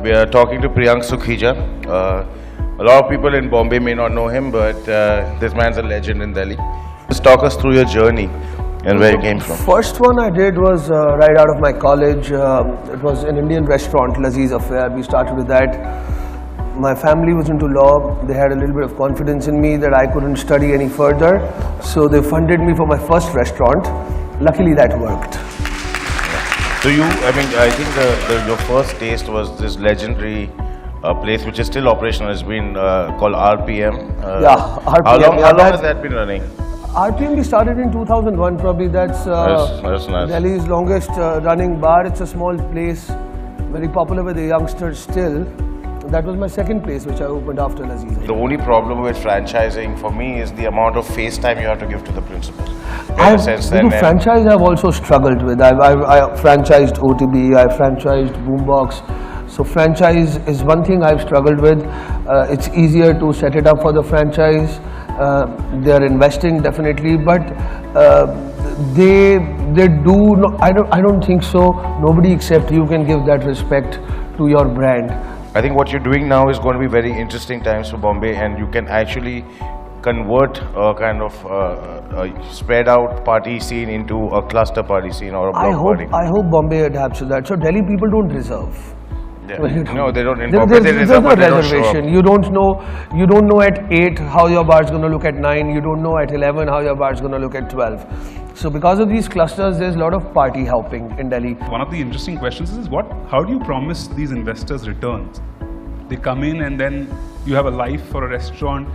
we are talking to Priyank Sukhija. A lot of people in Bombay may not know him, but this man's a legend in Delhi. Just talk us through your journey and where you came from. First one I did was right out of my college. It was an Indian restaurant, Lazeez Affair. We started with that. My family was into law. They had a little bit of confidence in me that I couldn't study any further. So they funded me for my first restaurant. Luckily that worked. So I think your first taste was this legendary place which is still operational. It's been called RPM. RPM. How long has that been running? RPM we started in 2001 probably. That's nice. Delhi's longest running bar. It's a small place, very popular with the youngsters still. That was my second place which I opened after Lazeez. The only problem with franchising for me is the amount of face time you have to give to the principal. Franchise I've also struggled with. I franchised OTB, I franchised Boombox. So franchise is one thing I've struggled with. It's easier to set it up for the franchise. They are investing definitely, but they do not, I don't think so. Nobody except you can give that respect to your brand. I think what you're doing now is going to be very interesting times for Bombay, and you can actually convert a kind of spread out party scene into a cluster party scene or a block party. I hope Bombay adapts to that. So Delhi people don't reserve. Yeah. No, they don't. In Bombay they reserve, but there's no reservation. You don't know at 8 how your bar is going to look at 9. You don't know at 11 how your bar is going to look at 12. So because of these clusters, there's a lot of party hopping in Delhi. One of the interesting questions is how do you promise these investors returns? They come in and then you have a life for a restaurant.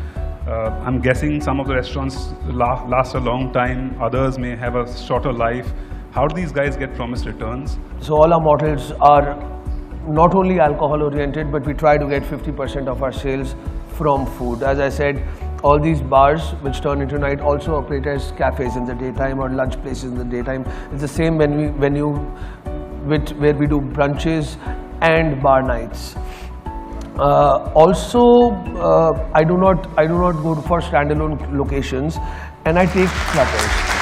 I'm guessing some of the restaurants last a long time, others may have a shorter life. How do these guys get promised returns? So all our models are not only alcohol oriented, but we try to get 50% of our sales from food. As I said, all these bars which turn into night also operate as cafes in the daytime or lunch places in the daytime. It's the same where we do brunches and bar nights. Also, I do not go for standalone locations, and I take clubbers.